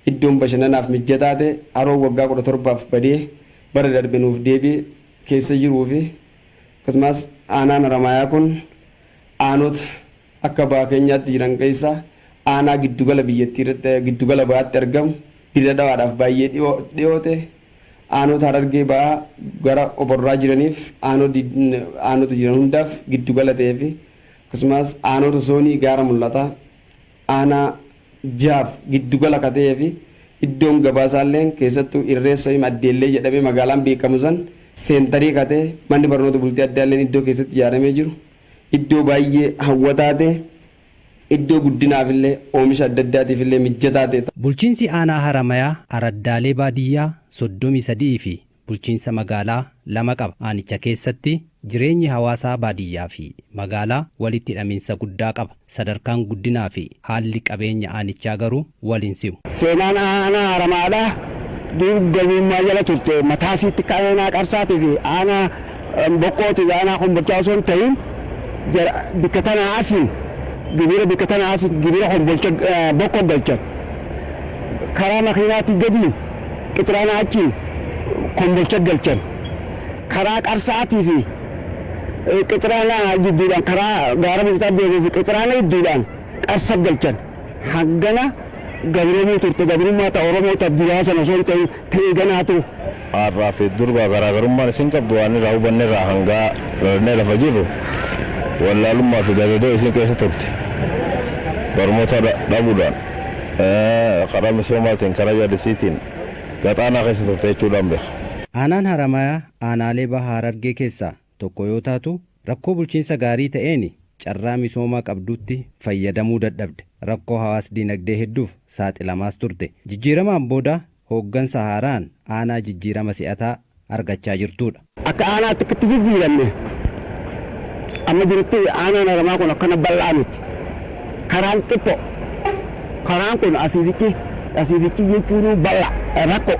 iddoon bashannanaaf mijataa ta'e haroo waggaa 17 badee bara darbinuuf deebii keessa jiruu fi akkasumas aanaan Haramaayaa kun aanota akka ba'aa keenyaatti jiran keessaa aanaa giddugala biyyattii irratti giddugala ba'aatti argamu dirra dhawaadhaaf baay'ee dhiyoo ta'e aanota Harargee ba'aa gara oborraa jiraniif aanota jiran hundaaf giddugala ta'ee fi akkasumas aanota zoonii gaara mul'ataa aanaa jaaf giddugala ka ta'ee fi iddoon gabaasaallee keessattuu irreessa addeellee jedhamee magaalaan beekamu san seentarii ka ta'e manni barnoota bultii addaalleen iddoo keessatti ijaaramee jiru iddoo baay'ee hawwataa ta'e iddoo guddinaafillee oomisha adda addaatiifillee mijataa ta'e. Bulchiinsi aanaa Haramayaa araddaalee baadiyyaa 33 fi bulchiinsa magaalaa 2 qaba. Aanicha keessatti jireenyi hawaasaa baadiyyaa fi magaalaa walitti hidhamiinsa guddaa qaba. Sadarkaan guddinaa fi haalli qabeenya aanichaa garuu waliin simu. Seenaan aanaa Haramaadhaa gabummaa jala turte mataasiitti aanaa Qarsaatii fi aanaa Boqqootii fi aanaa Kombolchaa osoo hin ta'in bikka tanaa asiin gibira bikka tanaa asiin gibira Boqqoo galchan karaa makiinaatii gadiin qixiraana achiin Kombolcha galchan karaa Qarsaatii fi qixiraana jidduudhaan karaa gaara bultaa deemuu fi qixiraana jidduudhaan Qarsa galchan hangana gabrummaa turte gabrummaa ta'a Oromoo ta'a duraa sana osoo hin ta'in ta'ee ganaatu. Har'aa fi durba garaagarummaan isin qabdu waan irraa hubanne irraa hangaa rarnee lafa jirru wallaalummaa fi gabeedoo isin keessa turte barnoota dhabuudhaan karaa misoomaatiin karaa jallisiitiin gaxaanaa keessa turte jechuudhaan beeka. Aanaan Haramayaa aanaalee baha Harargee keessaa tokko yoo taatu rakkoo bulchiinsa gaarii ta'een carraa misoomaa qabdutti fayyadamuu dadhabde. Rakkoo hawaas dinagdee hedduuf saaxilamaas turte. Jijjiiramaan booda hooggansa haaraan aanaa jijjiirama si'ataa argachaa jirtudha. Akka aanaatti itti jijjiiramne amma jirutti aanaan Haramaa kun akkana bal'aa miti. Karaan xiqqoo karaan kun asiifichi jechuun bal'aa rakkoo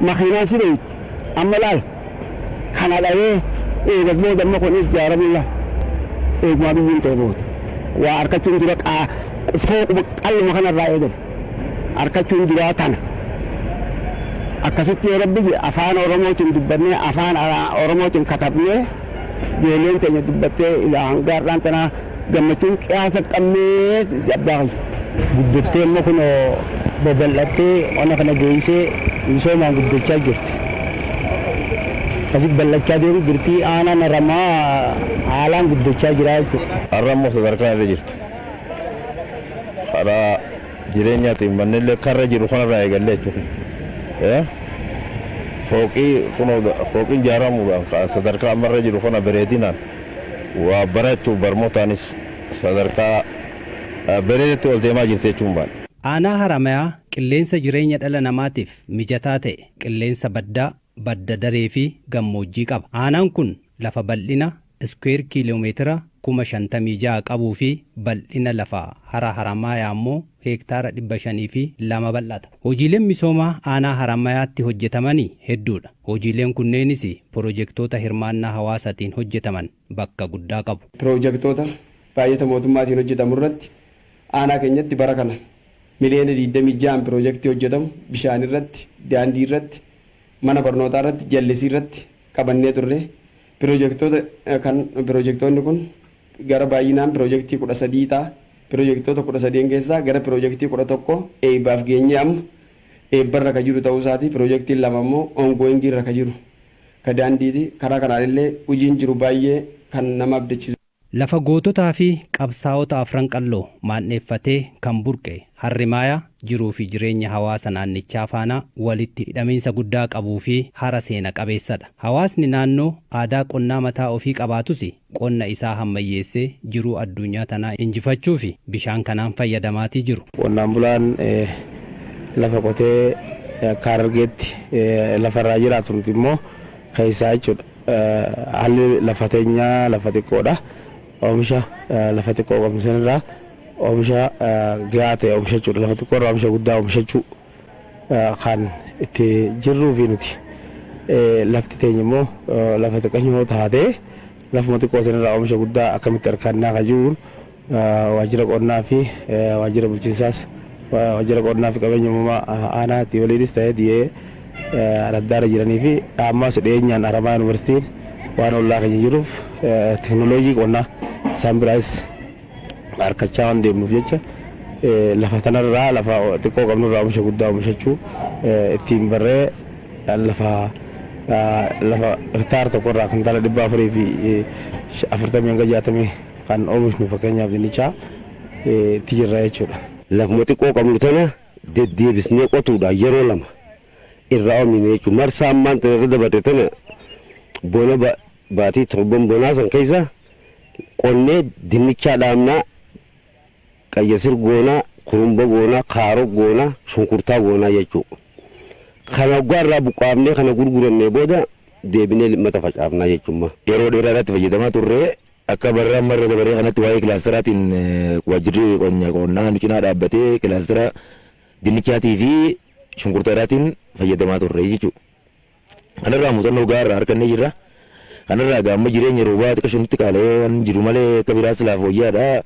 makiinaan si beeyti amma laal kana dhawee eegas booda amma kunis ijaaramudha. Eeguma biyyiin ta'e booda waa harkachuun dura fooquma qalluma kanarraa eegan harkachuun duraa tana akkasitti yoo rabbi afaan Oromootiin dubbannee afaan Oromootiin katabnee ijoolleen teenya dubbattee ilaa hangaarraan tanaa gammachuun qiyaasa qabnee abbaa guddattee amma kun babal'attee ona kana geessee misoomaan guddachaa jirti. Asii bal'achaa deemu jirti aanaan Haramaa haalaan guddachaa jira jechuudha. Har'a immoo sadarkaa irra jirtu. Karaa jireenyaatiin mannillee karra jiru kanarraa eegallee jechuudha. Fooqiin ijaaramuudhaan sadarkaa ammarra jiru kana bareedinaan waa barachuu barmootaanis sadarkaa bareedetti ol deemaa jirti jechuun baala. Aanaa Haramayaa qilleensa jireenya dhala namaatiif mijataa ta'e qilleensa badda daree fi gammoojjii qaba. Aanaan kun lafa bal'ina iskuweer kiiloomeetira 56,000 qabuu fi bal'ina lafa hara Haramayaa immoo heektaara 502 bal'ata. Hojiileen misoomaa aanaa Haramayaatti hojjetamanii hedduudha. Hojiileen kunneenis piroojeektoota hirmaannaa hawaasaatiin hojjetaman bakka guddaa qabu. Piroojeektoota baay'ata mootummaatiin hojjetamu irratti aanaa keenyatti bara kana miliyoona 26 piroojeektii hojjetamu bishaan irratti, daandii irratti, mana barnootaa irratti, jallisii irratti qabannee turre. Piroojeektoonni kun gara baay'inaan piroojeektii 13 ta'a. Piroojeektoota 13 keessaa gara piroojeektii 11 eebbaaf geenye amma eebbarra ka jiru ta'uu isaati. Piroojeektiin 2 immoo ongoingii irra ka jiru ka daandiiti. Karaa kanaallee hojiin jiru baay'ee kan nama abdachiisu. Lafa goototaa fi qabsaa'ota afran qalloo maanneeffatee kan burqe Haramayaa jiruu fi jireenya hawaasa naannichaa faana walitti hidhamiinsa guddaa qabuu fi hara seena qabeessadha. Hawaasni naannoo aadaa qonnaa mataa ofii qabaatus qonna isaa hammayyeessee jiruu addunyaa tanaa injifachuu fi bishaan kanaan fayyadamaatii jiru. Qonnaan bulaan lafa qotee akka Harargeetti lafarraa jiraatu immoo keessaa jechuudha. Haalli lafa teenyaa lafa xiqqoodha. Oomisha lafa xiqqoo qabsiisan irraa oomisha gahaa ta'e oomishachuudha. Lafa xiqqoo irraa oomisha guddaa oomishachuu kan itti jirruu fi nuti lafti teenya immoo lafa xiqqoo taatee lafuma xiqqoo sanarraa oomisha guddaa akkamitti harkannaa kan jiruun waajjira qonnaa fi waajjira bulchiinsaas wajjira qonnaa fi qabeenya uumamaa aanaatti waliinis ta'ee dhiyee addaara jiranii fi ammas dhiyeenyaan Haramaa Yuunivarsiitiin waan ollaa keenya jiruuf teknooloojii qonnaa isaan biraas harkachaa waan deemnuuf jecha lafa tanarraa lafa xiqqoo qabnurraa oomisha guddaa oomishachuu ittiin barree lafa hektaara tokkorraa kuntaala 400 fi 40 hanga 60 kan oomishnu fakkeenyaaf dinnichaa itti jirra jechuudha. Lafuma xiqqoo qabnu tana deddeebisnee qotuudha yeroo lama irraa oomishne jechuudha. Marsaa ammaan tana irra dabarte tana bona baatii torban bonaa san keessa qonnee dinnichaa dhaabnaa qayyasir goonaa kurumba goonaa kaaroo goonaa shunkurtaa goonaa jechuudha. Kana gurraa buqqaafnee kana gurgurannee booda deebinee mata facaafnaa jechuudha. Yeroo dheeraadhaatti fayyadamaa turree akka barraa marra dabaree kanatti waa'ee kilaasteraatiin waajjirri qonnaa nu cinaa dhaabbatee kilaastera dinnichaatii fi shunkurtaadhaatiin fayyadamaa turre jechuudha. Kanarraa muuxannoo gaarraa harkannee jirra. Kanarraa gaamma jireenya roobaa xiqqoo nutti qaalee waan jiru malee akka biraas laaf wayyaadha.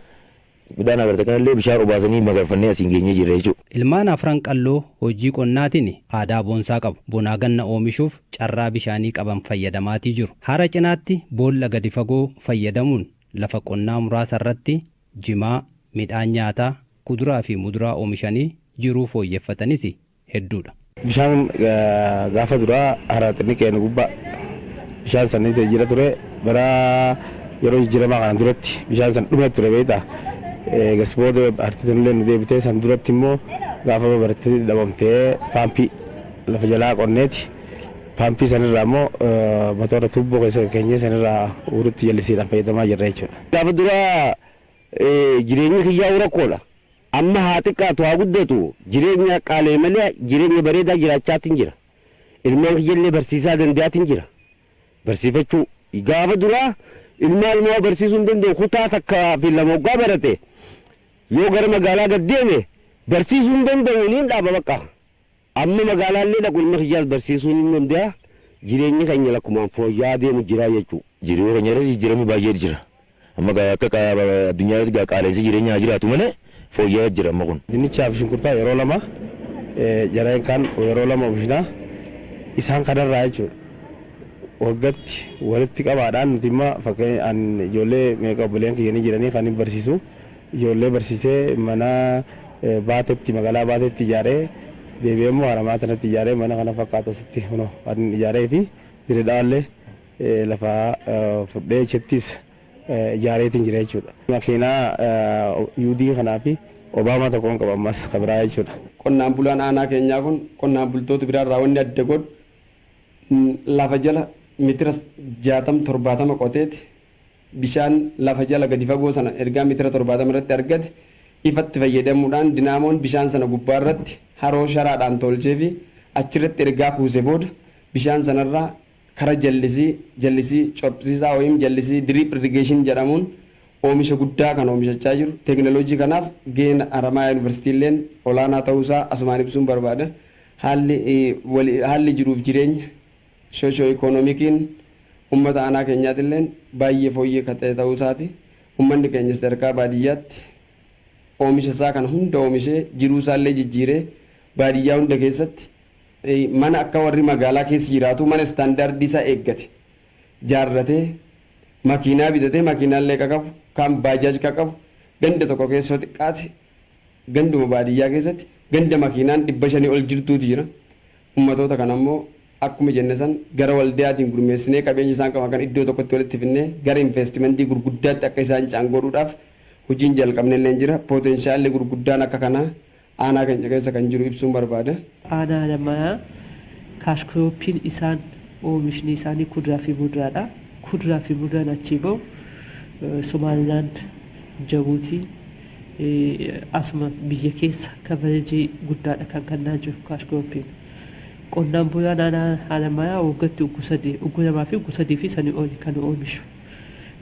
Midhaan agarte kanallee bishaan obaasanii magarfannee asiin geenyee jirra jechuudha. Ilmaan afran qalloo hojii qonnaatiin aadaa boonsaa qabu. Bonaa ganna oomishuuf carraa bishaanii qaban fayyadamaatii jiru. Hara cinaatti boolla gadi fagoo fayyadamuun lafa qonnaa muraasa irratti jimaa, midhaan nyaataa, kuduraa fi muduraa oomishanii jiruu fooyyeffatanis hedduudha. Bishaan gaafa duraa hara xinnii gubbaa bishaan sanitti jira ture bara yeroo jijjiiramaa kana duratti bishaan san dhumee ture beektaa. Gasbooda artiisanillee nu deebitee san duratti immoo gaafa barattii dhabamtee paampii lafa jalaa qonneeti. Paampii sanirraa immoo motora tuubboo keessa keenyee sanirraa urutti jallisiidhaan fayyadamaa jirra jechuudha. Gaafa duraa jireenya kiyyaa rakkoodha. Amma haa xiqqaatu haa guddatu jireenya qaalee malee jireenya bareedaa jiraachaatiin jira. Ilmaan kiyyallee barsiisaa danda'aatiin jira. Barsiifachuu gaafa duraa ilmaan ilmoo barsiisuu hin danda'u kutaa takka fi lama waggaa barate yoo gara magaalaa gad deeme barsiisuu hin danda'u niin dhaaba bakka. Amma magaalaallee dhaqu ilma kiyyaas barsiisuu hin danda'a. Jireenya keenya lakkumaan fooyya'aa deemu jira jechuudha. Jireenya keenya irratti jijjiiramni baay'ee jira. Amma akka addunyaatti qaala'insi jireenyaa jiraatu malee fooyya'aa jira amma kun. Dinnichaa fi shunkurtaa yeroo lama jareen kan yeroo lama oomishna isaan kanarraa jechuudha. Waggaatti walitti qabaadhaan nuti immoo fakkeenyaan ijoollee meeqa obboleen kiyyanii jiranii kan barsiisu ijoollee barsiisee mana baatetti magaalaa baatetti ijaaree deebi'ee immoo Haramaa tanatti ijaaree mana kana fakkaatu asitti kan ijaaree fi diriidhaallee lafa fudhee chettis ijaareetiin jira jechuudha. Makiinaa yuudii kanaa fi Obaamaa tokkoon qaba ammas kabiraa jechuudha. Qonnaan bulaan aanaa keenyaa kun qonnaan bultoota biraarraa wanni adda godhu lafa jala mitira 60-70 qoteeti bishaan lafa jala gadi fagoo sana ergaa mitira 70 irratti argate ifatti fayyadamuudhaan dinaamoon bishaan sana gubbaa irratti haroo sharaadhaan tolchee fi achirratti ergaa kuuse booda bishaan sanarraa kara jallisii cobsiisaa yookiin jallisii drip irrigation jedhamuun oomisha guddaa kan oomishachaa jiru. Teknooloojii kanaaf gaheen Haramaa Yuunivarsiitiilleen olaanaa ta'uusaa asumaan ibsuun barbaada. Haalli jiruuf jireenya soosho-ikoonomikiin uummata aanaa keenyaatillee baay'ee fooyyee kan ta'e ta'uusaati. Uummanni keenyas sadarkaa baadiyyaatti oomisha isaa kana hunda oomishee jiruusaallee jijjiiree baadiyyaa hunda keessatti mana akka warri magaalaa keessa jiraatu mana istaandaardii isaa eeggate jaarratee makiinaa bitatee makiinaallee qabu kan baajaaj qabu ganda tokko keessoo xiqqaate ganduma baadiyyaa keessatti ganda makiinaan 500 ol jirtuutu jira. Uummatoota kana immoo akkuma jenne san gara waldaatiin gurmeessinee qabeenya isaan qaban kan iddoo tokkotti walitti finnee gara investimentii gurguddaatti akka isaan caangoodhuudhaaf hojiin jalqabnellee jira. Poteenshaalli gurguddaan akka kanaa aanaa keenya keessa kan jiru ibsuun barbaada. Aanaa namaa kaashkiroopiin isaan oomishni isaanii kuduraa fi muduraadha. Kuduraa fi muduraan achii bahu Somaalilaand, Jabuutii asuma biyya keessa kabaajii guddaadha kan kennaa jiru kaashkiroopiin. Qonnaan bulaan aanaa Haramayaa waggaatti ugguu lamaa fi ugguu sadii fi sanii oli kan oomishu.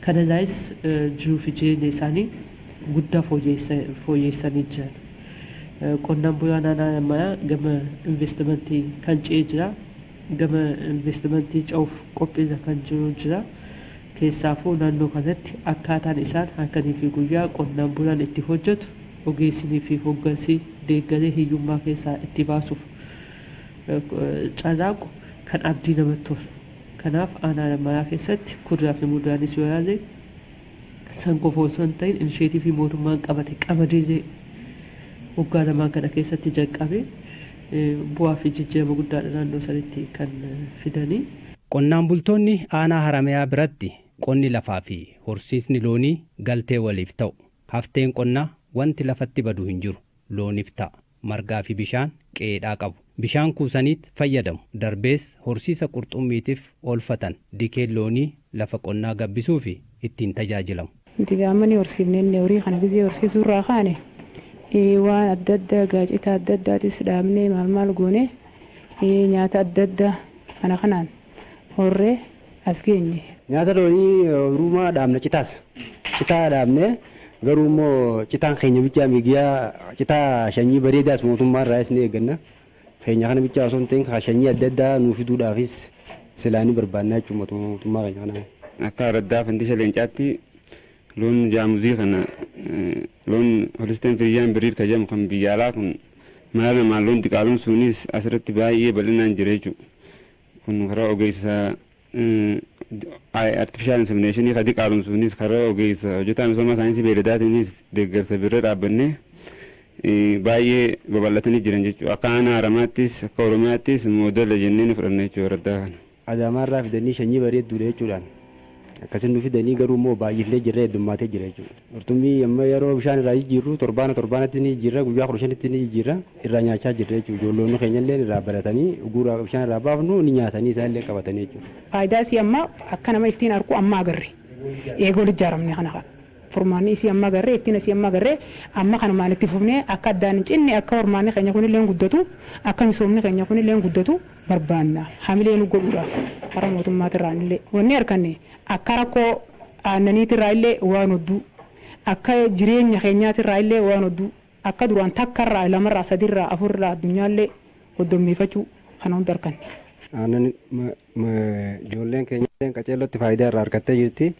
Kanarraayis jiruu fi jireenya isaanii guddaa fooyyessanii jiran. Qonnaan bulaan aanaa Haramayaa gama investimentii kan ce'ee jira. Gama investimentii ce'uuf qophiirra kan jiru jira. Keessaafuu naannoo kanatti akkaataan isaan halkanii fi guyyaa qonnaan bulaan itti hojjetu ogeessinii fi hoggansi deeggaree hiyyummaa keessaa itti baasuuf carraaqu kan abdii namatti tolu. Kanaaf aanaa Haramayaa keessatti kuduraa fi muduraanis yoo ilaalle san qofa osoo hin ta'in inisheetivii mootummaan qabate qamadii waggaa lamaan kana keessatti jalqabe bu'aa fi jijjiirama guddaadha naannoo sanitti kan fidanii. Qonnaan bultoonni aanaa Haramayaa biratti qonni lafaa fi horsiisni loonii galtee waliif ta'u. Hafteen qonnaa wanti lafatti badu hin jiru. Looniif ta'a. Margaa fi bishaan qe'eedhaa qabu. Bishaan kuusaniit fayyadamu. Darbees horsiisa qurxummiitiif oolfatan. Dikeen loonii lafa qonnaa gabbisuu fi ittiin tajaajilamu. Nuti gaammanii horsiifnee horii kana gizee horsiisuu irraa kaane waan adda addaa gaacita adda addaatis dhaabnee maal goone nyaata adda addaa kana kanaan horree as geenye. Nyaata loonii ruumaa dhaabna citaa dhaabnee garuu immoo citaan keenya bichaa miigiyaa citaa shanyii bareedaas mootummaa irraas ni eegganna. Keenya kana bichaa osoo hin ta'in shanyii adda addaa nuuf fiduudhaafis silaanii barbaannaa jechuun mootummaa keenya kana. Akka raddaa fandisha leencaatti loon jaamuzii kana loon holisteen firiyyaan biriir ka jedhamu kan biyya alaa kun mala namaan loon xiqqaaluun sunis asirratti baay'ee bal'inaan jira jechuudha. Kun karaa ogeessa artificial insemination ka xiqqaaluun sunis karaa ogeessa hojjetaa misooma saayinsii beeladaatiinis deeggarsa bira dhaabbannee baay'ee babal'atanii jiran jechuudha. Akka aanaa Haramaattis akka Oromiyaattis moodela jennee ni fudhanna jechuudha raddaa kana. Adaamaarraa fidanii shanyii bareedduudha jechuudhaan. Akkasiin nu fidanii garuu immoo baay'ifnee jirra heddummaatee jira jechuudha. Qurxummii amma yeroo bishaan irraa jijjiirru torbaanatti ni jijjiirra guyyaa 15tti ni jijjiirra irraa nyaachaa jirra jechuudha. Ijoolloonni keenya illee irraa baratanii uguraa bishaan irraa baafnu ni nyaatanii isaan illee qabatanii jechuudha. Faayidaa isii amma akka nama iftiin argu amma agarre eegoo ijaaramne kana furmaanni isii amma agarre iftiin isii amma agarre amma kanumaan itti fufnee akka addaan hin cinne akka hormaanni keenya kun illee guddatu akka misoomni keenya kun illee guddatu barbaanna hamilee nu godhuudhaaf karaa mootummaatirraan illee wanni arganne akka rakkoo aannaniitirraa illee waan hedduu akka jireenya keenyaatirraa illee waan hedduu akka duraan takkarraa lamarraa sadirraa afurraa addunyaallee hoddommeeffachuu kana hunda arganne. Aannan ijoolleen keenya qaceellotti faayidaa irraa argattee jirti.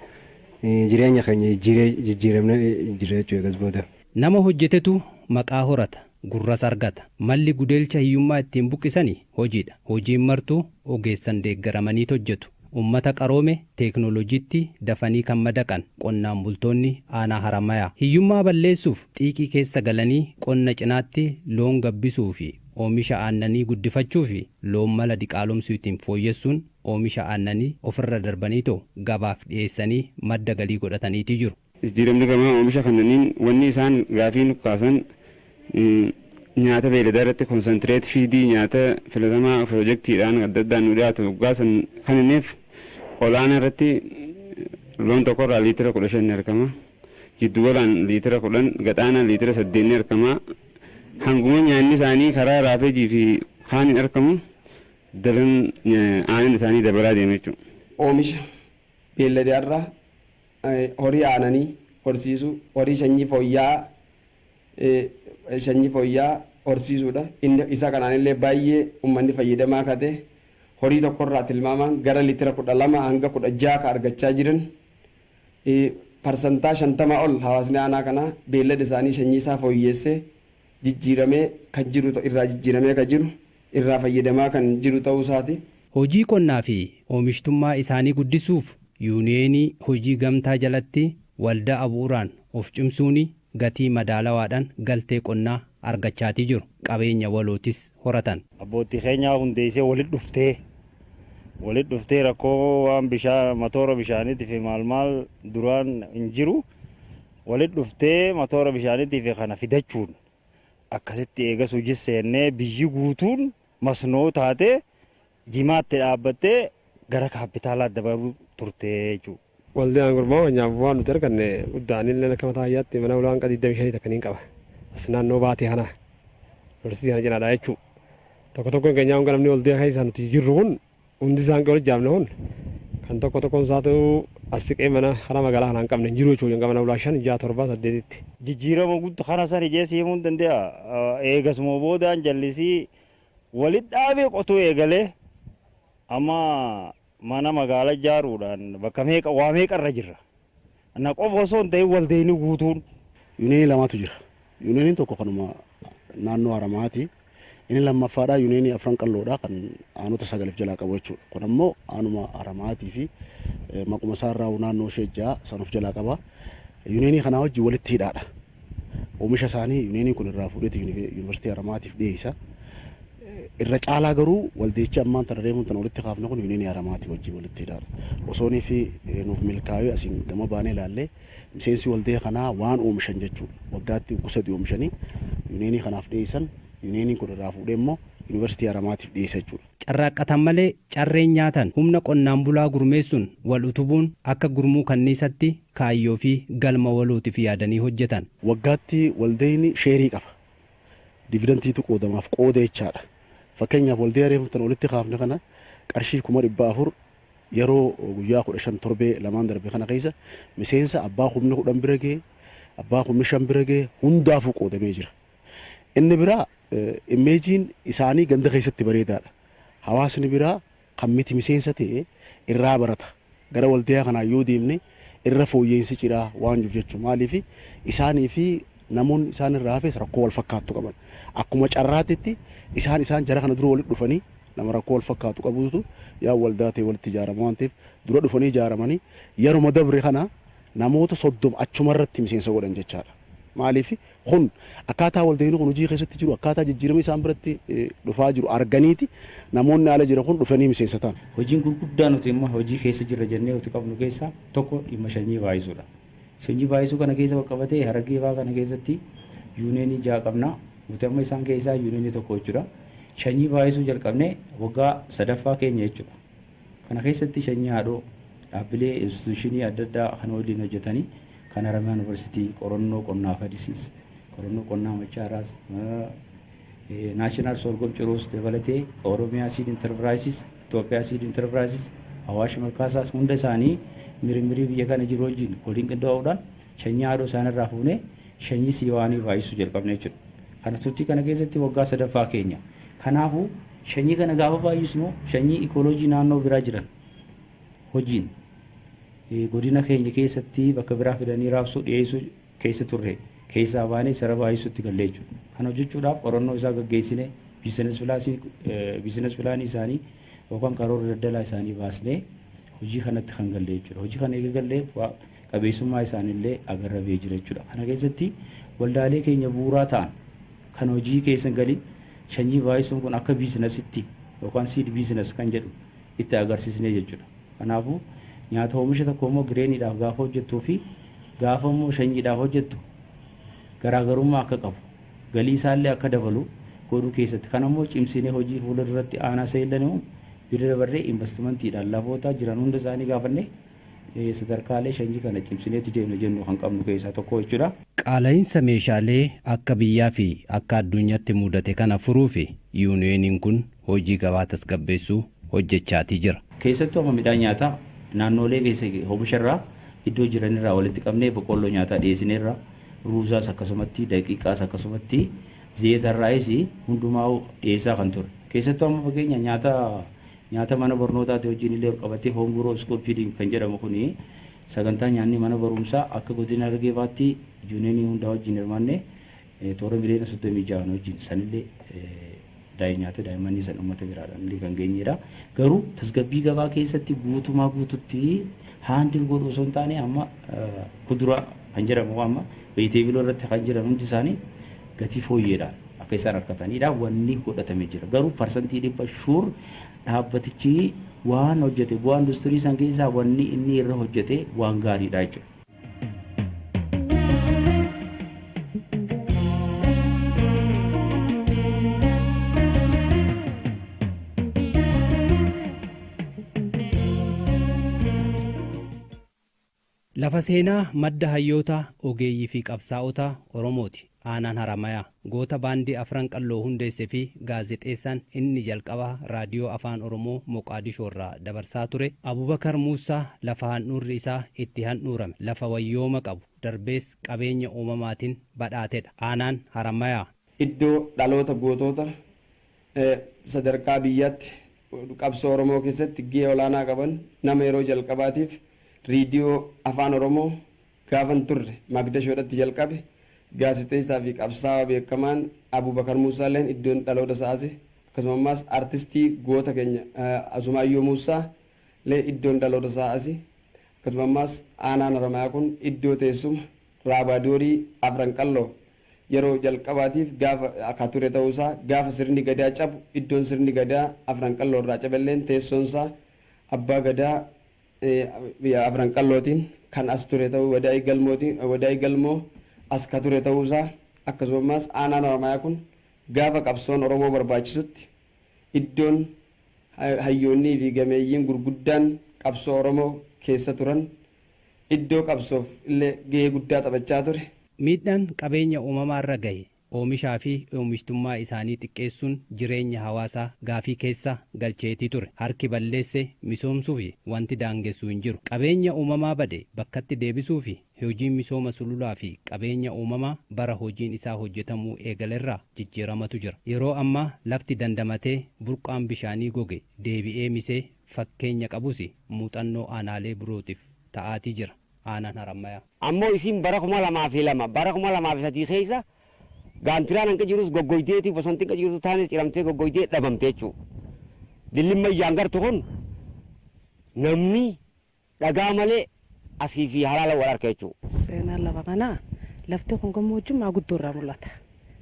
Jireenya keenya jijjiiramne jira jechuudha gasboota. Nama hojjetetu maqaa horata gurras argata. Malli gudeelcha hiyyummaa ittiin buqqisanii hojiidha. Hojiin martuu ogeessan deeggaramanii hojjetu. Ummata qaroome teeknooloojiitti dafanii kan madaqan qonnaan bultoonni aanaa Haramayaa. Hiyyummaa balleessuuf xiiqii keessa galanii qonna cinaatti loon gabbisuu fi oomisha aannanii guddifachuu fi loon mala diqaalomsuu ittiin fooyyessuun oomisha aannanii ofirra darbanii gabaaf dhiyeessanii madda galii godhataniitii jiru. Jijjiiramni gamaa oomisha kannaniin wanni isaan gaafii nu kaasan nyaata beeladaa irratti konsantireet fiidii nyaata filatamaa piroojeektiidhaan adda addaan nu dhiyaatu gaasan kanineef olaanaa irratti loon tokkorraa liitira 15 ni argama. Jiddugalaan liitira 10 gaxaanaan liitira 8 ni argama. Hanguma nyaanni isaanii karaa raafeejii fi kaan hin argamu dalan aannan isaanii dabalaa deema jechuudha. Oomisha beelladaarraa horii aananii horsiisuu horii shanyii fooyya'aa horsiisuudha. Isa kanaan illee baay'ee uummanni fayyadamaa kate horii tokkorraa tilmaamaan gara liitira 12 hanga 16 ka argachaa jiran parsantaa 50 ol hawaasni aanaa kanaa beellada isaanii shanyii isaa fooyyeessee jijjiiramee kan jiru irraa jijjiiramee kan jiru irraa fayyadamaa kan jiru ta'uu isaati. Hojii qonnaa fi oomishtummaa isaanii guddisuuf yuuniyeenii hojii gamtaa jalatti waldaa abuuraan of cimsuuni gatii madaalawaadhaan galtee qonnaa argachaatii jiru. Qabeenya walootis horatan. Abbootii keenyaa hundeessee walitti dhuftee rakkoo waan bishaan matoora bishaaniitii fi maal duraan hin jiru walitti dhuftee matoora bishaaniitii fi kana fidachuun akkasitti eegas hojii seennee biyyi guutuun masnoo taatee jimaatti dhaabbattee gara kaapitaalaa dabaluu turte jechuudha. Waldaan gurmaa wanyaan waan nuti arganne guddaan illee akka mataa ayyaatti mana ulaan qadii 25 takkaniin qaba. As naannoo baatee kana lolsii kana cinaadha jechuudha. Tokko keenyaa hanga namni waldaa keessa nuti jirru kun hundi isaan wal jaamne kun kan tokkoon isaatu as siqee mana karaa magaalaa kanaan qabne jiru jechuudha. Mana ulaa 5 6 7 8tti. Jijjiirama guddaa kana san ijeessi himuu hin danda'a. Eegasuma boodaan jallisii walitti dhaabee qotuu eegalee amma mana magaalaa ijaaruudhaan bakka waa meeqarra jirra. Ana qofa osoo hin ta'in waldeenii guutuun. Yuuniyeenii lamatu jira. Yuuniyeniin tokko kanuma naannoo Haramaati. Inni lammaffaadhaa yuuneenii afran qalloodhaa kan aanota 9 jalaa qabu jechuudha. Kun ammoo aanuma Haramaatii fi maquma isaarraa naannoo ishee 6 san of jalaa qaba. Yuuneenii kanaa wajjin walitti hidhaadha. Oomisha isaanii yuuneenii kun irraa fuudheeti yuunivarsiitii Haramaatiif dhiyeessa. Irra caalaa garuu waldeechi ammaan tana deemuun tana walitti kaafne kun yuuneenii Haramaatii wajjin walitti hidhaadha. Osoonii fi nuuf milkaa'ee asiin gama baanee ilaallee miseensi waldee kanaa waan oomishan jechuudha. Waggaatti kusadii oomishanii yuuneenii kanaaf dhiyeessan. Yuuneenii kun irraa fuudhee immoo yuunivarsiitii Haramaatiif dhiyeessa jechuudha. Carraaqqatan malee carreen nyaatan humna qonnaan bulaa gurmeessuun wal utubuun akka gurmuu kanniisatti kaayyoo fi galma waluutiif yaadanii hojjetan. Waggaatti waldeen sheerii qaba. Dividantiitu qoodamaaf qooda jechaadha. Fakkeenyaaf waldee areefamtan walitti kaafne kana qarshii 400 yeroo guyyaa 15 torbee lamaan darbe kana keessa miseensa abbaa humni 10 bira ga'e abbaa humni 5 bira ga'e hundaafuu qoodamee jira. Inni biraa imeejiin isaanii ganda keessatti bareedaadha. Hawaasni biraa kan miti miseensa ta'e irraa barata. Gara waldayaa kanaa yoo deemne irra fooyyeensi ciraa waan jiru jechuudha. Maaliif isaanii fi namoonni isaan irraa hafes rakkoo wal fakkaatu qaban. Akkuma carraatitti isaan jara kana dura walitti dhufanii nama rakkoo wal fakkaatu qabutu yaa waldaa ta'e walitti ijaarama waan ta'eef dura dhufanii ijaaramanii yeroo dabre kana namoota 30 achumarratti miseensa godhan jechaadha. Maaliif kun akkaataa waldeen kun hojii keessatti jiru akkaataa jijjiirama isaan biratti dhufaa jiru arganiiti namoonni ala jiran kun dhufanii miseensa ta'an. Hojiin gurguddaan nuti immoo hojii keessa jirra jennee nuti qabnu keessaa tokko dhimma sanyii baay'isuudha. Sanyii baay'isuu kana keessa qabatee Harargee baa kana keessatti yuuneenii 6 qabna. Nuti amma isaan keessaa yuuneenii tokko jechuudha. Sanyii baay'isuu jalqabnee waggaa 3ffaa keenya jechuudha. Kana keessatti sanyii haadhoo dhaabbilee instituushinii adda addaa kan waliin hojjetanii kan Haramaya Yuunivarsiitii qorannoo qonnaa fadisiis qorannoo qonnaa machaaraas naashinaal sorgom ciroos dabalatee Oromiyaa Siid Intarpiraayisis Itoophiyaa Siid Intarpiraayisis Awaash Malkaasaas hunda isaanii mirmirii biyya kana jiru wajjin waliin qindaa'uudhaan sanyii haadhoo isaanirraa fuunee sanyii siiwaanii baay'isuu jalqabne jechuudha. Kana turtii kana keessatti waggaa 3ffaa keenya. Kanaafuu sanyii kana gaafa baay'isnu sanyii ikooloojii naannoo biraa jiran hojiin godina keenya keessatti bakka biraa fidanii raabsuu dhiyeessuu keessa turre keessaa baanee sara baay'isuutti galle jechuudha. Kana hojjechuudhaaf qorannoo isaa gaggeessine biizines pilaanii isaanii yookaan karoora daldalaa isaanii baasnee hojii kanatti kan galle jechuudha. Hojii kana eegalee qabeessummaa isaaniillee agarrabee jira jechuudha. Kana keessatti waldaalee keenya bu'uuraa ta'an kan hojii keessa galin sanyii baay'isuun kun akka biizinasitti yookaan siid biizines kan jedhu itti agarsiisnee jechuudha. Kanaafuu nyaata oomisha tokko immoo gireeniidhaaf gaafa hojjettuu fi gaafa immoo sanyiidhaaf hojjettu garaagarummaa akka qabu galii isaallee akka dabalu godhuu keessatti kan immoo cimsinee hojii fuula duratti aanaa seellanii bira dabarree investimantiidhaan lafoota jiran hunda isaanii gaafannee sadarkaalee sanyii kana cimsineetti deemna jennu kan qabnu keessaa tokko jechuudha. Qaala'iinsa meeshaalee akka biyyaa fi akka addunyaatti mudate kana furuu fi yuuneeniin kun hojii gabaa tasgabbeessuu hojjechaatii jira. Keessattuu amma midhaan nyaataa naannolee keessa oomisharraa iddoo jiranirraa walitti qabnee boqqolloo nyaataa dhiyeessineerra ruuzaas akkasumatti daqiiqaas akkasumatti zeetarraayis hundumaa dhiyeessaa kan ture. Keessattuu amma fageenya nyaata mana barnootaatti wajjin illee qabatee hoomburoo iskool fiiding kan jedhamu kuni sagantaa nyaanni mana barumsaa akka godina Harargee baatti yuuneenii hundaa wajjin hirmaannee toora miliyoona 36 wajjin sanillee nyaata daa'immanii san uummata biraadhaan illee kan geenyedha. Garuu tasgabbii gabaa keessatti guutumaa guututti haandi godhu osoo hin taane amma kuduraa kan jedhamu amma veeteebiloo irratti kan jiran hundi isaanii gatii fooyyeedhaan akka isaan argatanidha wanni godhatamee jira. Garuu parsantii 100% dhaabbatichi waan hojjete bu'aa industirii san keessaa wanni inni irra hojjete waan gaariidha jechuudha. Lafa seenaa madda hayyoota ogeeyyii fi qabsaa'ota Oromooti. Aanaan Haramayaa goota baandii afran qalloo hundeessee fi gaazexeessaan inni jalqabaa raadiyoo afaan Oromoo Moqaadishoo irraa dabarsaa ture. Abubakar Muusaa lafa handhuurri isaa itti handhuurame lafa wayyooma qabu darbees qabeenya uumamaatiin badhaatedha. Aanaan Haramayaa iddoo dhaloota gootota sadarkaa biyyaatti qabsoo Oromoo keessatti gahee olaanaa qaban nama yeroo jalqabaatiif riidiyoo afaan Oromoo gaafan turre Magdashoodhatti jalqabe gaazexeessaa fi qabsaa'aa beekamaan Abubakar Muusaalleen iddoon dhaloota isaati. Akkasumas artistii goota keenya Azumaayyoo Muusaa lee iddoon dhaloota isaati. Akkasumas aanaan Haramayaa kun iddoo teessuma raabaadorii Afranqalloo yeroo jalqabaatiif gaafa akka ture ta'uusaa gaafa sirni gadaa cabu iddoon sirni gadaa Afranqalloo irraa caballeen teessoonsaa abbaa gadaa Afranqallootiin kan as ture ta'uu wadaa'ii galmoo as ka ture ta'uusaa akkasumas aanaan Haramayaa kun gaafa qabsoon Oromoo barbaachisutti iddoon hayyoonnii fi gameeyyiin gurguddaan qabsoo Oromoo keessa turan iddoo qabsoof illee gahee guddaa taphachaa ture. Miidhaan qabeenya uumamaa irra gahe oomishaa fi oomishtummaa isaanii xiqqeessuun jireenya hawaasaa gaafii keessa galcheetii ture. Harki balleesse misoomsuu fi wanti daangessuu hin jiru. Qabeenya uumamaa bade bakkatti deebisuu fi hojiin misooma sululaa fi qabeenya uumamaa bara hojiin isaa hojjetamuu eegalerraa jijjiiramatu jira. Yeroo ammaa lafti dandamatee burqaan bishaanii goge deebi'ee misee fakkeenya qabus muuxannoo aanaalee birootiif ta'aatii jira. Aanaan Haramayaa. Ammoo isin bara 2002 bara 2003 keessa gaantiraan hanqa jirus goggoydeeti bosonti hanqa jirtu taanis ciramtee goggoydee dhabamtee jechuudha. Dillimma iyyaan gartu kun namni dhagaa malee asii fi halaala wal harka jechuudha. Seenaan lafa kanaa lafti kun gammoojjummaa guddoo irraa mul'ata.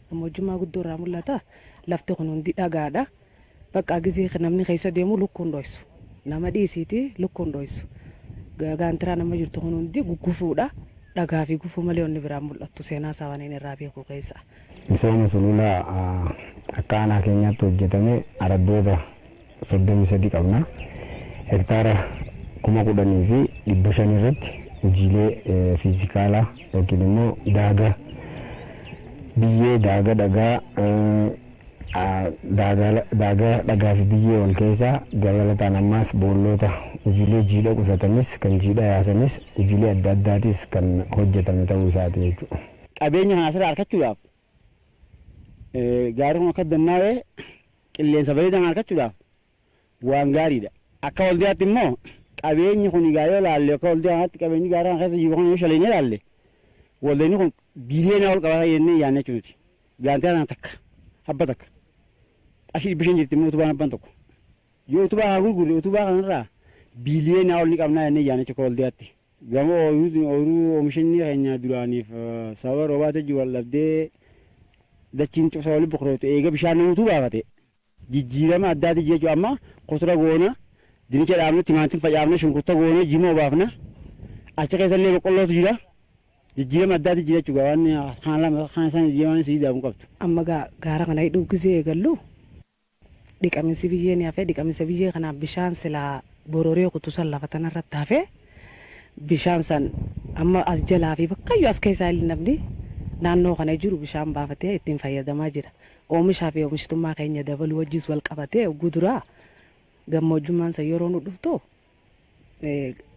Gammoojjummaa guddoo irraa mul'ata. Lafti kun hundi dhagaadha. Bakka gisee namni keessa deemu lukkuun dho'isu. Nama dhiisiiti lukkuun dho'isu. Gaantiraa nama jirtu kun hundi guggufuudha. Dhagaa fi gufuu malee onni biraa mul'attu seenaa isaa waan inni irraa beeku keessa. Misooma sululaa akka aanaa keenyaatti hojjetame araddoota 33 qabna. Hektaara 10,500 irratti hojiilee fiizikaalaa yookiin immoo daagaa biyyee dhagaa fi biyyee wal keessaa dabalataan ammaas boollota hojiilee jiidha qusatanis kan jiidha yaasanis hojiilee adda addaatis kan hojjetame ta'uu isaati jechuudha. Qabeenya kana asirraa argachuudhaaf gaarii kun akka dannaa'ee qilleensa bareedaa argachuudhaaf waan gaariidha. Akka waldiyaatti immoo qabeenyi kun yoo laalle akka waldiyaatti qabeenyi gaarii kana keessa jiru kun yoo shaleenya laalle waldeenyi kun biliyoona ol qabata jennee yaadne jechuuti. Gaantii kana takka habba takka ashii bishaan jirti immoo utubaan abban tokko yoo utubaa haa gurgurre utubaa kanarraa biliyoona ol ni qabnaa jennee yaadne jechuudha waldiyaatti. Gama ooyiruu oomishinni keenya duraaniif sababa roobaatu jiru wal dhabdee dachiin cufsa waliin boqorootu eega bishaan nama utubaa baate jijjiirama addaati jechuudha amma qotura goona. Dinicha dhaabne timaatiin facaafne shunkurta goone jimoo baafna achi keessa illee boqqollootu jira jijjiirama addaati jira jechuudha waan kaan lama kaan isaan jijjiiraman sii daabuu qabdu. Amma gaara kana hidhuu gisee eegallu dhiqaminsi biyyee ni hafee dhiqaminsa biyyee kanaaf bishaan silaa bororee kutusan lafa tanarratti hafee bishaan san amma as jalaa fi bakkayyuu as keessaa illee namni naannoo kana jiru bishaan baafatee ittiin fayyadamaa jira. Oomishaa fi oomishtummaa keenya dabaluu wajjis wal qabatee guduraa gammoojjummaan san yeroo nu dhuftu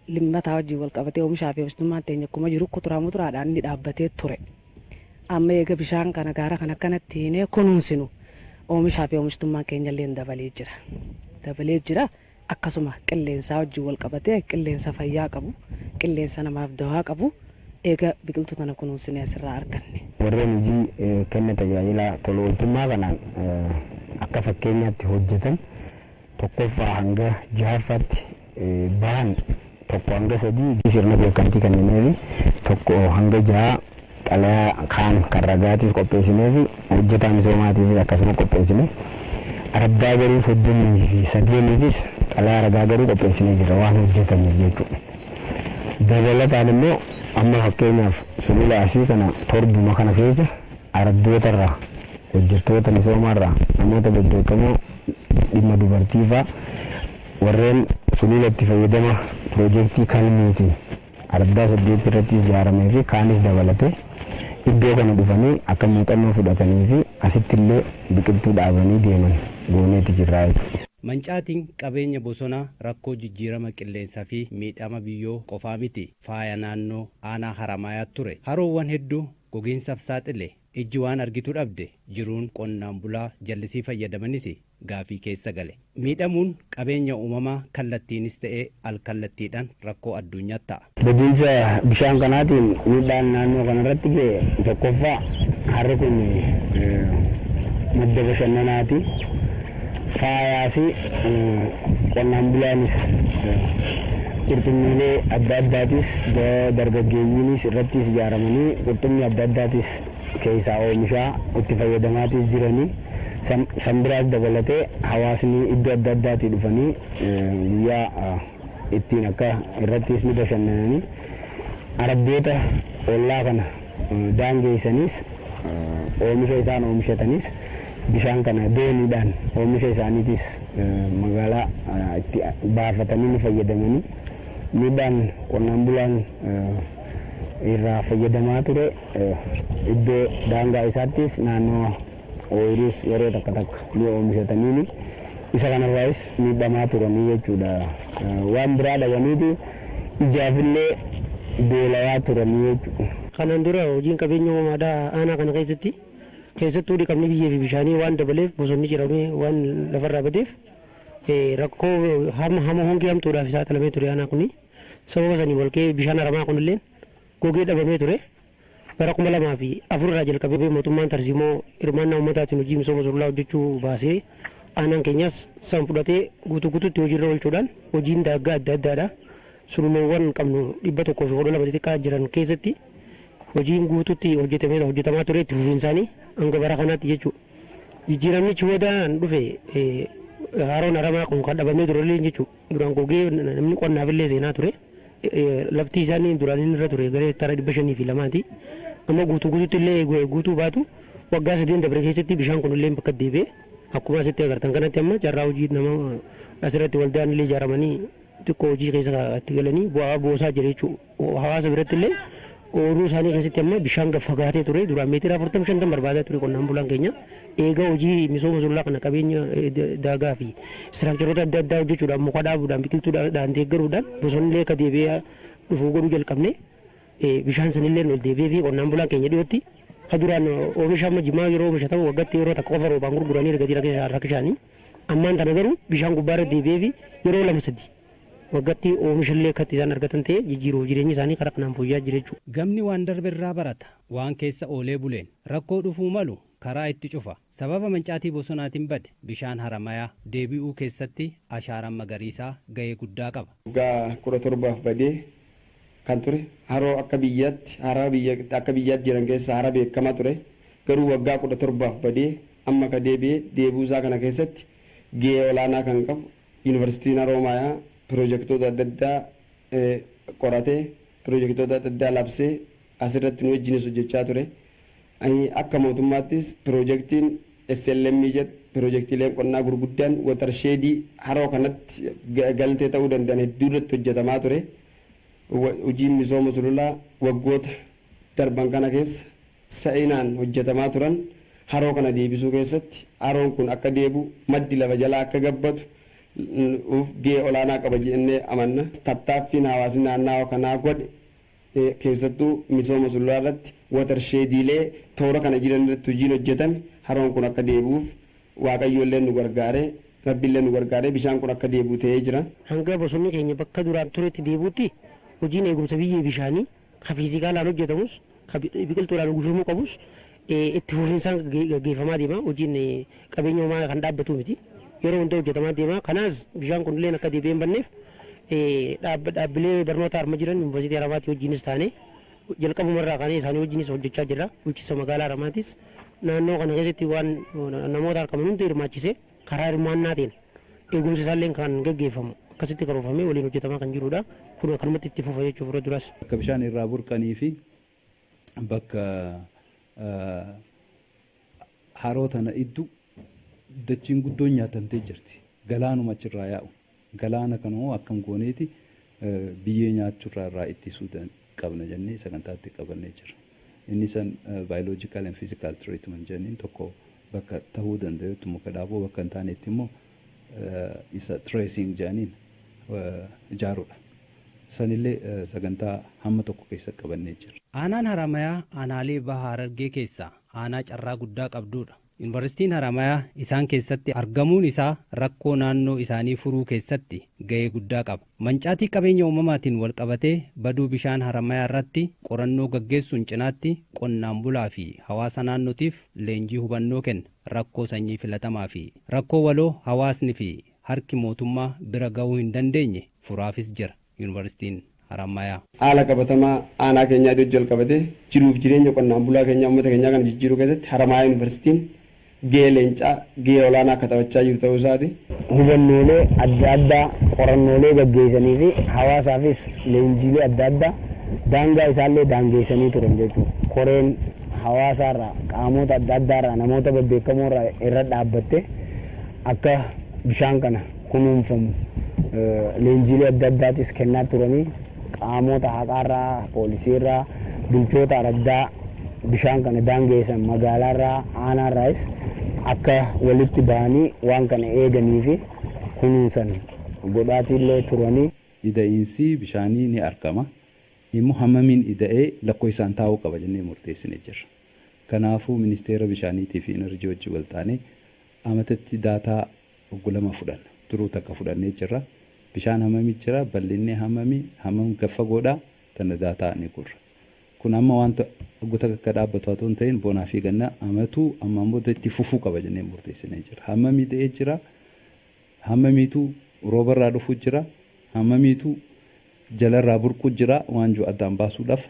limmataa wajjin wal qabatee oomishaa fi oomishtummaan teenya akkuma jiru kuduraa muduraadhaan ni dhaabbatee ture. Amma eega bishaan kana gaara kan akkanatti hinee kunuunsinu oomishaa fi oomishtummaan keenya illee dabalee jira. Dabalee jira akkasuma qilleensaa wajjin wal qabatee qilleensa fayyaa qabu qilleensa namaaf dawaa qabu eega biqiltuu kana kunuunsinee asirraa arganne. Warreen hojii kenna tajaajila tola ooltummaa kanaan akka fakkeenyaatti hojjetan tokkoffaa hanga jahaffaatti bahan tokko hanga sadii sirna beekamtii kennineefi tokko hanga jaha xalayaa kaan kan ragaatis qopheessinee fi hojjetaa misoomaatiifis akkasuma qopheessine araddaa garuu 33 xalayaa ragaa garuu qopheessinee jira waan hojjetaniif jechuudha. Dabalataan immoo amma fakkeenyaaf sulula asii kana torbuma kana keessa araddootarraa hojjettoota misoomaarraa namoota bebbeekamoo dhimma dubartii fa'aa warreen sululatti fayyadama piroojeektii kalmiitiin araddaa 8 irrattis ijaaramee fi kaanis dabalatee iddoo kana dhufanii akka muuxannoo fudhatanii fi asitti illee biqiltuu dhaabanii deeman gooneeti jirraa jechuudha. Mancaatiin qabeenya bosonaa rakkoo jijjiirama qilleensaa fi miidhama biyyoo qofaa miti faaya naannoo aanaa Haramayaa ture. Haroowwan hedduu gogiinsaaf saaxile ijji waan argitu dhabde jiruun qonnaan bulaa jallisii fayyadamanis gaafii keessa gale. Miidhamuun qabeenya uumamaa kallattiinis ta'ee alkallattiidhaan rakkoo addunyaatti ta'a. Badiinsa bishaan kanaatiin miidhaan naannoo kanarratti ga'e tokkoffaa harri kun madda bashannanaati. Faayaasi qonnaan bulaanis qurxummiilee adda addaatis dargaggeeyyiinis irrattis ijaaramanii qurxummii adda addaatis keessaa oomishaa itti fayyadamaatis jiranii sanbiraas dabalatee hawaasni iddoo adda addaatii dhufanii guyyaa ittiin akka irrattis ni bashannananii arabboota ollaa kana daangeessanis oomisha isaan oomishatanis bishaan kana dooniidhaan oomisha isaaniitis magaalaa itti baafatanii ni fayyadamanii miidhaan qonnaan bulaan irraa fayyadamaa ture iddoo daangaa isaattis naannoo ooyiruus yeroo takka takka ni oomishatanii isa kanarraas miidhamaa turanii jechuudha. Waan biraa dhabaniiti ijaafillee beelawaa turanii jechuudha. Kanaan dura hojiin qabeenya uumamaadhaa aanaa kana keessattuu dhiqamni biyyee fi bishaanii waan dabaleef bosonni ciramee waan lafarraa badeef rakkoo hama hongee hamtuudhaaf saaxilamee ture aanaa kuni sababa sanii walqee bishaan haramaa kunillee gogee dhabamee ture bara 2004 irraa jalqabee mootummaan tarsiimoo hirmaannaa uummataatiin hojii misooma sululaa hojjechuu baasee aanaan keenyas san fudhatee guutuutti hojiirra oolchuudhaan hojiin daaggaa adda addaadha sululawwan qabnu 112 xixiqqaa jiran keessatti hojiin guutuutti hojjetamaa ture itti fufiinsaanii hanga bara kanaatti jechuudha. Jijjiiramnichi wadaan dhufe haroon haramaa kun kan dhabamee ture jechuudha. Duraan gogee namni qonnaaf illee seenaa ture. Lafti isaanii duraan irra ture gara hektaara 502 amma guutuutti illee guutuu baatu waggaa 3 dabre keessatti bishaan kun illee bakka deebi'ee akkuma asitti agartan kanatti amma carraa hojii nama asirratti waldaan illee ijaaramanii xiqqoo hojii keessa itti galanii bu'aa boosaa jira jechuudha. Hawaasa biratti illee ooluu isaanii keessatti amma bishaan fagaatee ture duraan meetira 45 barbaadaa ture qonnaan bulaan keenya eega hojii misooma sululaa kana qabeenya daagaa fi istiraakcharoota adda addaa hojjechuudhaan muka dhaabuudhaan biqiltuudhaan deeggaruudhaan bosonni akka deebi'ee dhufuu godhuu jalqabne bishaan sanillee ol deebi'ee fi qonnaan bulaan keenya dhiyootti duraan oomisha amma jimaa yeroo oomishatamu waggaatti yeroo takka qofa roobaan gurguranii ergatii rakkishaanii ammaan tana garuu bishaan gubbaarra deebi'ee fi yeroo 2-3 waggaatti oomishallee akkatti isaan argatan ta'e jijjiiruu jireenya isaanii karaa kanaan fooyya'aa jira jechuudha. Gamni waan darbe irraa barata waan keessa oolee buleen rakkoo dhufuu malu karaa itti cufa sababa mancaatii bosonaatiin bade bishaan haramayaa deebi'uu keessatti ashaaraan magariisaa ga'ee guddaa qaba. Waggaa 17 badee kan ture haroo akka biyyaatti jiran keessa hara beekamaa ture garuu waggaa 17 badee amma ka deebi'uu isaa kana keessatti gahee olaanaa kan qabu yuunivarsiitiin Haroomayaa piroojeektoota adda addaa qoratee piroojeektoota adda addaa labsee asirratti nu wajjinis hojjechaa ture. Akka mootummaattis piroojeektiin SLM jedhu piroojeektiileen qonnaa gurguddaan watersheedii haroo kanatti galtee ta'uu danda'an hedduu irratti hojjetamaa ture. Hojiin misooma sululaa waggoota darban kana keessa sa'inaan hojjetamaa turan haroo kana deebisuu keessatti haroon kun akka deebi'u maddi lafa jalaa akka gabbatu gahee olaanaa qaba jennee amanna. Tattaaffiin hawaasni naannawaa kanaa godhe keessattuu misooma sululaa irratti watersheediilee toora kana jiran irratti hojiin hojjetame haroon kun akka deebi'uuf waaqayyoollee nu gargaaree rabbiillee nu gargaaree bishaan kun akka deebi'u ta'ee jira. Hanga bosonni keenya bakka duraan turetti deebi'utti hojiin eegumsa biyyee bishaanii ka fiizikaalaan hojjetamus ka biqiltuudhaan uwwifamuu qabus itti fufiinsaan gaggeeffamaa deema. Hojiin qabeenya uumamaa kan dhaabbatu miti. Yeroo hunda hojjetamaa deema. Kanaas bishaan kun illee akka deebi'ee hin banneef dhaabbilee barnoota harma jiran yuunivarsiitii Haramaatii wajjinis taane jalqabumarraa kaanee isaanii wajjinis hojjechaa jirra. Bulchiinsa magaalaa Haramaatis naannoo kana keessatti waan namoota argaman hundi hirmaachisee karaa hirmaannaa ta'een eegumsi isaallee kan gaggeeffamu akkasitti karoorfamee waliin hojjetamaa kan jirudha. Kun kanumatti itti fufa jechuuf fura duras. Bakka bishaan irraa burqanii fi bakka haroo tana iddoo dachiin guddoon nyaatamtee jirti. Galaanuma achirraa yaa'u. Galaana kanoo akkam gooneeti biyyee nyaachurraa irraa ittisuu qabna jennee sagantaatti qabannee jira. Inni san biological and physical treatment jenniin tokko bakka ta'uu danda'utti muka dhaabuu bakka hin taanetti immoo isa tracing jenniin ijaaruudha. Sanillee sagantaa hamma tokko keessa qabannee jira. Aanaan Haramayaa aanaalee baha Harargee keessaa aanaa carraa guddaa qabduudha. Yuunivarsiitiin Haramayaa isaan keessatti argamuun isaa rakkoo naannoo isaanii furuu keessatti gahee guddaa qaba. Mancaatii qabeenya uumamaatiin wal qabatee baduu bishaan Haramayaa irratti qorannoo gaggeessuun cinaatti qonnaan bulaa fi hawaasa naannootiif leenjii hubannoo kenna. Rakkoo sanyii filatamaa fi rakkoo waloo hawaasni fi harki mootummaa bira gahuu hin dandeenye furaafis jira Yuunivarsiitiin Haramayaa. Haala qabatamaa aanaa keenyaa iddoo jalqabatee jiruuf jireenya qonnaan bulaa keenyaa uummata keenyaa kana jijjiiruu keessatti Haramayaa Yuunivarsiitiin gahee leencaa gahee olaanaa akka taphachaa jiru ta'uu isaati. Hubannoolee adda addaa qorannoolee gaggeessanii fi hawaasaafis leenjiilee adda addaa daangaa isaallee daangeessanii turan jechuudha. Koreen hawaasaarraa qaamota adda addaarraa namoota bebbeekamoorraa irra dhaabbatte akka bishaan kana kunuunfamu leenjiilee adda addaatis kennaa turanii qaamota haqaarraa poolisiirraa bulchoota addaa bishaan kana daangeessan magaalaarraa aanaarraas akka walitti bahanii waan kana eeganii fi kunuunsan godhaatiillee turanii. Ida'iinsi bishaanii ni argama. Immoo hammamiin ida'ee lakkoofsaan taa'uu qaba jennee murteessinee jirra. Kanaafuu ministeera bishaaniitii fi enerjii wajjin wal taanee amatatti daataa oggulama fudhanna. Turuu takka fudhannee jirra. Bishaan hammamii jira, bal'inni hammam gaffa godhaa tana daataa ni gurra. Kun amma wanta goota akka dhaabbatu haa ta'in bonaa fi ganna amatuu ammaan booda itti fufuu qaba jennee murteessinee jira. Hammamii ta'ee jira, hammamiitu roobarraa dhufuu jira, hammamiitu jalarraa burquu jira waan jiru addaan baasuudhaaf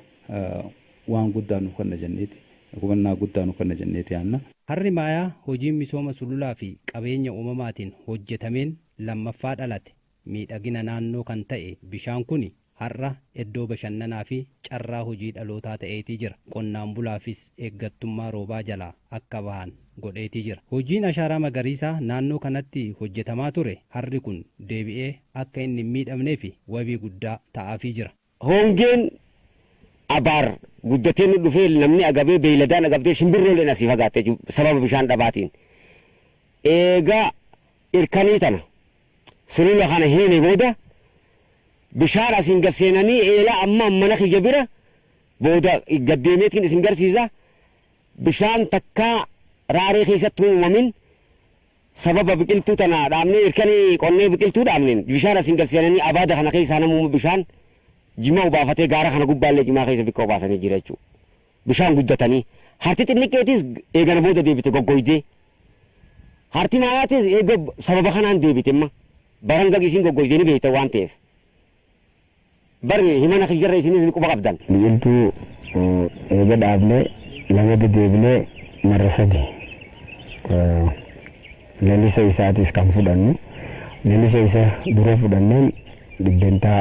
waan guddaa nu kenna jenneeti. Hubannaa guddaa nu kenna jenneeti yaanna. Haramayaa hojiin misooma sululaa fi qabeenya uumamaatiin hojjetameen lammaffaa dhalate. Miidhagina naannoo kan ta'e bishaan kuni har'a iddoo bashannanaa fi carraa hojii dhalootaa ta'eetii jira. Qonnaan bulaafis eeggattummaa roobaa jalaa akka bahan godheetii jira. Hojiin ashaaraa magariisaa naannoo kanatti hojjetamaa ture harri kun deebi'ee akka inni hin miidhamnee fi wabii guddaa ta'aafii jira. Hongeen abaar guddatee nu dhufee namni agabee beeyladaan agabdee shimbirrooleen asii fagaattee sababa bishaan dhabaatiin. Eegaa irkanii tana sulula kana hiine booda bishaan asiin garseenanii eelaa amma mana kiyya bira booda gaddeemeetiin isin garsiisa bishaan takkaa raaree keessatti uumamin sababa biqiltuu tana dhaabnee irkanii qonnee biqiltuu dhaabneen bishaan asiin garseenanii abaada kana keessaa namuma bishaan jimaa ubaafatee gaara kana gubbaallee jimaa keessa bikka ubaasanii jira jechuudha. Bishaan guddatanii harti xinniqqeetis eegana booda deebite goggoydee harti maayaatis eega sababa kanaan deebite imma baranga isiin goggoydee ni beekta waan ta'eef. Bari himana kiyyarra isinis ni quba qabdan. Biqiltuu eega dhaabnee lama dedeebinee marra sadi lalisoo isaatis kan fudhannu lalisoo isa dura fudhanneen dhibbentaa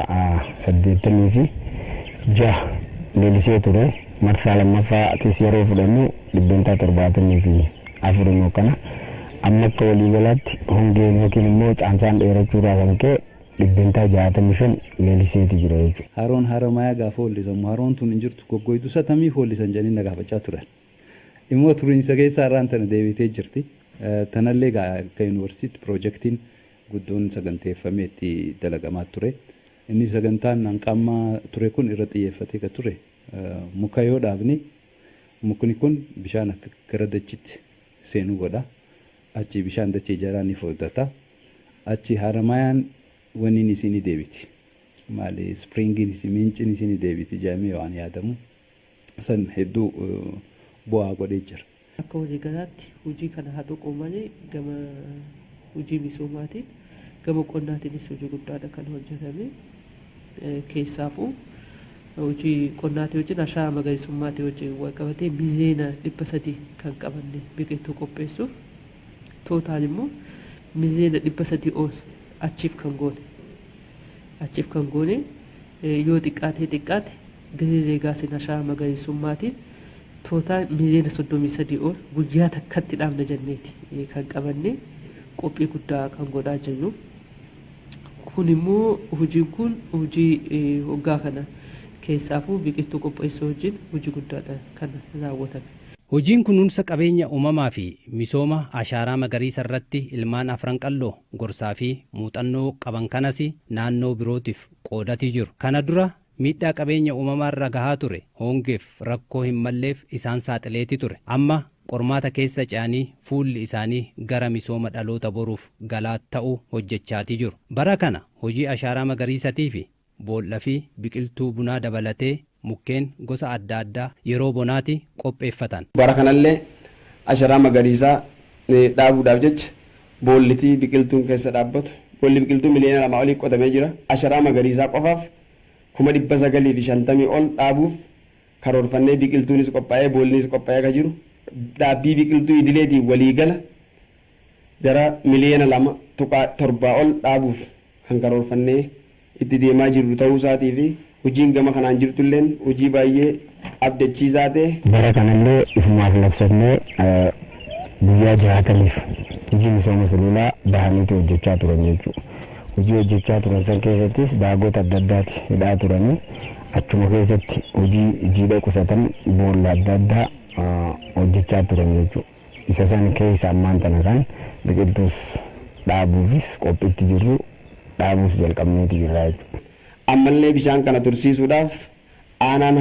86 lalisee ture marsaa lammaffaatis yeroo fudhannu dhibbentaa 74 immoo kana amma akka waliigalaatti hongeen yookiin immoo caamsaan dheerachuurraa kan ka'e dhibbentaa 65 laliseeti jira jechuudha. Haroon Haramayaa gaafa hollisamu haroon tun hin jirtu goggoytu satamii hollisan jedhanii na gaafachaa turan. Immoo turiinsa keessaa irraan tana deebitee jirti. Tanallee akka yuunivarsiitii piroojeektiin guddoon saganteeffamee itti dalagamaa ture. Inni sagantaan hanqammaa ture kun irra xiyyeeffatee ka ture. Muka yoo dhaabne mukni kun bishaan akka gara dachiitti seenuu godha. Achi bishaan dachee jalaa ni fudhata. Achi Haramayaan waniin isinii deebiti. Maali springiin isin miinciin isinii deebiti jaamee waan yaadamu. San hedduu bu'aa godhee jira. Akka hojii galaatti hojii kana haa tuquu malee gama hojii misoomaatiin gama qonnaatiinis hojii guddaadha kan hojjetame. Keessaafuu hojii qonnaatii wajjin ashaaraa magariisummaatii wajjin wal qabatee mizeena 300 kan qabanne biqiltuu qopheessuuf tootaal immoo mizeena 300 ol achiif kan goone yoo xiqqaate gazee gaasiin ashaaraa magariisummaatiin tootaal mizeena 33 ol guyyaa takkatti dhaabna jenneeti kan qabanne qophii guddaa kan godhaa jirru. Kun immoo hojiin kun hojii waggaa kana keessaafuu biqiltuu qopheessuu wajjin hojii guddaadha kan raawwatame. Hojiin kunuunsa qabeenya uumamaa fi misooma ashaaraa magariisa irratti ilmaan afran qalloo gorsaa fi muuxannoo qaban kanas naannoo birootiif qoodatii jiru. Kana dura miidhaa qabeenya uumamaa irra gahaa ture hongeef rakkoo hin malleef isaan saaxileeti ture. Amma qormaata keessa ce'anii fuulli isaanii gara misooma dhaloota boruuf galaa ta'uu hojjechaatii jiru. Bara kana hojii ashaaraa magariisatii fi boolla fi biqiltuu bunaa dabalatee mukkeen gosa adda addaa yeroo bonaati qopheeffatan. Bara kanallee ashaaraa magariisaa dhaabuudhaaf jecha boollitii biqiltuun keessa dhaabbatu boolli biqiltuu miliyoona 2 olii qotamee jira. Ashaaraa magariisaa qofaaf 950 ol dhaabuuf karoorfannee biqiltuunis qophaa'ee boollinis qophaa'ee kan jiru. Dhaabbii biqiltuu idileetiin waliigala gara miliyoona 2.7 ol dhaabuuf kan karoorfannee itti deemaa jirru ta'uu isaatii fi hojiin gama kanaan jirtulleen hojii baay'ee abdachiisaa ta'e. Bara kanallee ifumaaf labsannee guyyaa 60f hojii misooma sululaa bahaniitu hojjechaa turan jechuudha. Hojii hojjechaa turan san keessattis daagota adda addaati hidhaa turanii achuma keessatti hojii jiidha qusatan boolla adda addaa hojjechaa turan jechuudha. Isa san keessa ammaan tana kan biqiltuus dhaabuufis qophiitti jirru dhaabuus jalqabneeti jirra jechuudha. Ammallee bishaan kana tursiisuudhaaf aanaan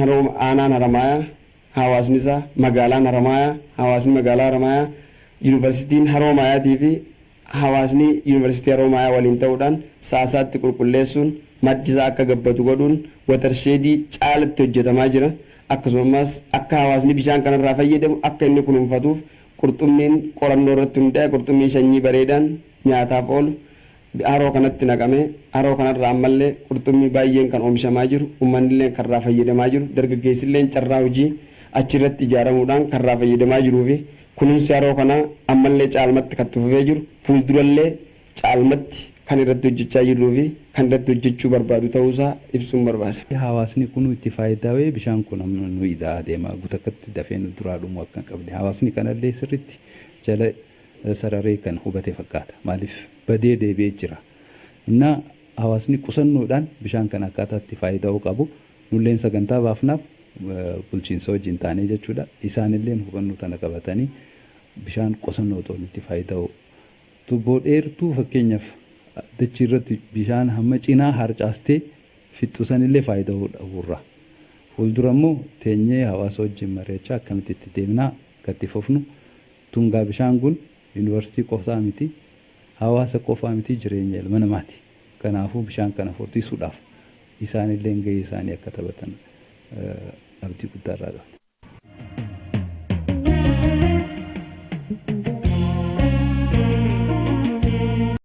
Haramaayaa hawaasni isaa magaalaan Haramaayaa hawaasni magaalaa Haramaayaa yuunivarsiitiin Haroomaayaa fi hawaasni yuunivarsiitii Haroomaayaa waliin ta'uudhaan saasaatti qulqulleessuun maddisaa akka gabbatu godhuun watersheedii caalatti hojjetamaa jira. Akkasumas akka hawaasni bishaan kanarraa fayyadamu akka inni kunuunfatuuf qurxummiin qorannoo irratti hundaa'e qurxummiin sanyii bareedaan nyaataaf oolu haroo kanatti naqamee haroo kanarraa ammallee qurxummii baay'een kan oomishamaa jiru uummanni kan irraa fayyadamaa jiru dargaggeessillee carraa hojii achirratti ijaaramuudhaan kan irraa fayyadamaa jiruu fi kunuunsi haroo kanaa ammallee caalmatti kan fufee jiru fuuldurallee caalmatti kan irratti hojjechaa jiruu fi kan irratti hojjechuu barbaadu ta'uusaa ibsuun barbaada. Hawaasni kun itti fayyadamee bishaan kun nu idaa adeema guutakatti dafee nu duraa dhumuu akka hin qabne hawaasni kanallee sirriitti jala sararee kan hubate fakkaata maaliif badee deebi'ee jira. Innaa hawaasni qusannoodhaan bishaan kana akkaataa itti fayyadamuu qabu nulleen sagantaa baafnaaf bulchiinsa wajjin taanee jechuudha. Isaanillee hubannoo tana qabatanii bishaan qusannoo ta'uun itti fayyadamu. Tubboo dheertuu fakkeenyaaf dachii irratti bishaan hamma cinaa harcaastee fixusanillee fayyadamuu dhabuurra. Fuuldura immoo teenyee hawaasa wajjin mari'achaa akkamitti itti deemnaa gatti fufnu tungaa bishaan kun yuunivarsiitii qofaa miti hawaasa qofaa miti jireenya ilma namaati. Kanaafuu bishaan kana furdiisuudhaaf isaanillee gahee isaanii akka taphatan abdii guddaarraa qaba.